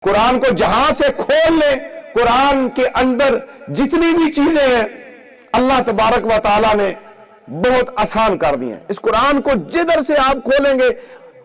कुरान को जहां से खोल ले, कुरान के अंदर जितनी भी चीजें हैं अल्लाह तबारक व तआला ने बहुत आसान कर दी हैं। इस कुरान को जिधर से आप खोलेंगे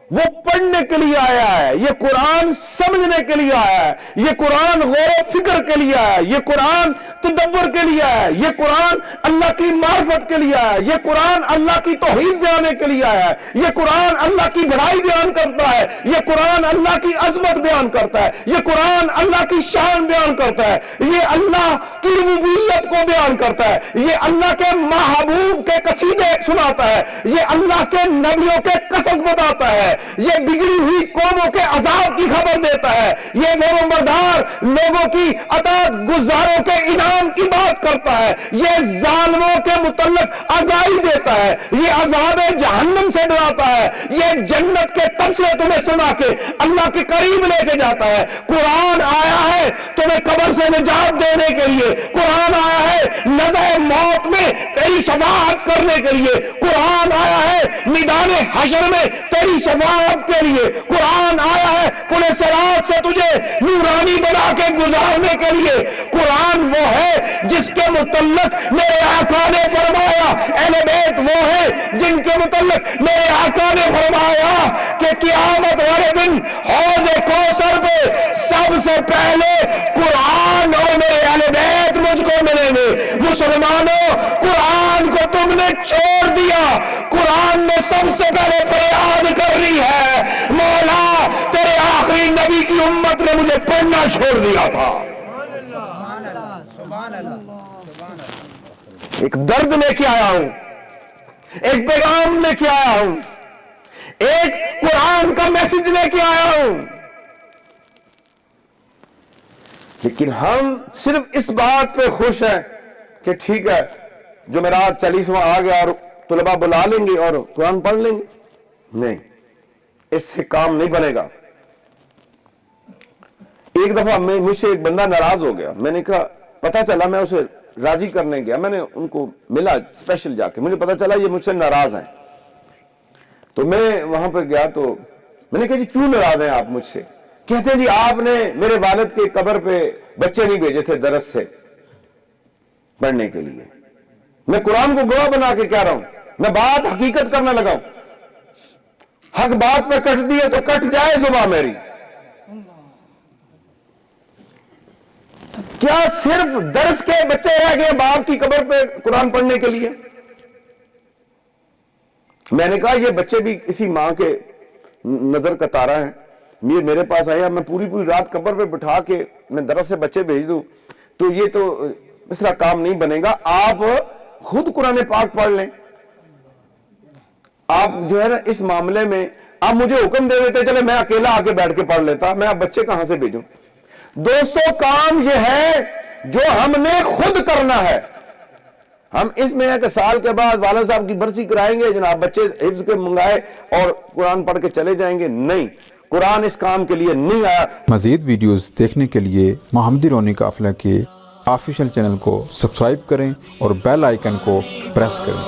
वो पढ़ने के लिए आया है, ये कुरान समझने के लिए आया है, ये कुरान गौर फिक्र के लिए आया है, ये कुरान तदब्बर के लिए आया है, ये कुरान अल्लाह की मार्फत के लिए आया है, ये कुरान अल्लाह की तौहीद बयान के लिए आया है, ये कुरान अल्लाह की बड़ाई बयान करता है, ये कुरान अल्लाह की अजमत बयान करता है, ये कुरान अल्लाह की शान बयान करता है, ये अल्लाह की रुबूबियत को बयान करता है, ये अल्लाह के महबूब के कसीदे सुनाता है, ये अल्लाह के नबियों के कसस बताता है, ये बिगड़ी हुई कौमों के अजाब की खबर देता है, ये फरमाबरदार लोगों की अतात गुजारों के इनाम की बात करता है, ये जालिमों के मुतल्लिक आगाही देता है, ये अज़ाब जहन्नम से डराता है, ये जन्नत के तबसरे तुम्हें सुना के अल्लाह के करीब लेके जाता है। कुरान आया है तुम्हें कब्र से निजात देने के लिए, कुरान आया है नज़र मौत में तेरी शफाअत करने के लिए, कुरान आया है मैदान हशर में तेरी शफाअत के लिए, कुरान आया है पुले सिरात से तुझे नूरानी बना के गुजारने के लिए। कुरान वो है जिसके मुतल्लिक मेरे आका ने फरमाया, अहले बैत वो है जिनके मुतल्लिक मेरे आका ने फरमाया कि क़यामत वाले दिन हौज़े कौसर पे सबसे पहले कुरान और मेरे अहले बैत मुझको मिलेंगे। मुसलमानों, कुरान को तुमने छोड़ दिया, कुरान ने सबसे पहले फरियाद कर रही है, मौला तेरे आखिरी नबी की उम्मत ने मुझे पढ़ना छोड़ दिया था। एक दर्द लेके आया हूं, एक पैगाम लेके आया हूं, एक कुरान का मैसेज लेके आया हूं, लेकिन हम सिर्फ इस बात पे खुश हैं कि ठीक है जुमेरात 40वां आ गया और तुलबा बुला लेंगे और कुरान पढ़ लेंगे। नहीं, इससे काम नहीं बनेगा। एक दफा मुझसे एक बंदा नाराज हो गया, मैंने कहा, पता चला, मैं उसे राजी करने गया, मैंने उनको मिला स्पेशल जाके, मुझे पता चला ये मुझसे नाराज हैं। तो मैं वहां पर गया तो मैंने कहा जी क्यों नाराज हैं आप मुझसे? कहते हैं जी आपने मेरे वालिद के कब्र पे बच्चे नहीं भेजे थे दरस से पढ़ने के लिए। मैं कुरान को गवाह बना के कह रहा हूं, मैं बात हकीकत करने लगा हूं। हक बात पे कट दिए तो कट जाए जुबान मेरी। क्या सिर्फ दर्स के बच्चे रह गए बाप की कब्र पे कुरान पढ़ने के लिए? मैंने कहा ये बच्चे भी किसी मां के नजर का तारा है, मेरे पास आया, मैं पूरी पूरी रात कब्र पे बिठा के मैं दरस से बच्चे भेज दूं तो ये तो इस तरह काम नहीं बनेगा। आप खुद कुरान पाक पढ़ लें। आप जो है ना इस मामले में आप मुझे हुक्म दे देते, चले मैं अकेला आके बैठ के पढ़ लेता, मैं आप बच्चे कहां से भेजूं? दोस्तों, काम यह है जो हमने खुद करना है। हम इस महीने के साल के बाद वालिद साहब की बरसी कराएंगे, जनाब बच्चे हिफ्ज के मंगाए और कुरान पढ़ के चले जाएंगे, नहीं, कुरान इस काम के लिए नहीं आया। मजीद वीडियोस देखने के लिए मोहम्मदी रोनी काफिला के ऑफिशियल चैनल को सब्सक्राइब करें और बेल आइकन को प्रेस करें।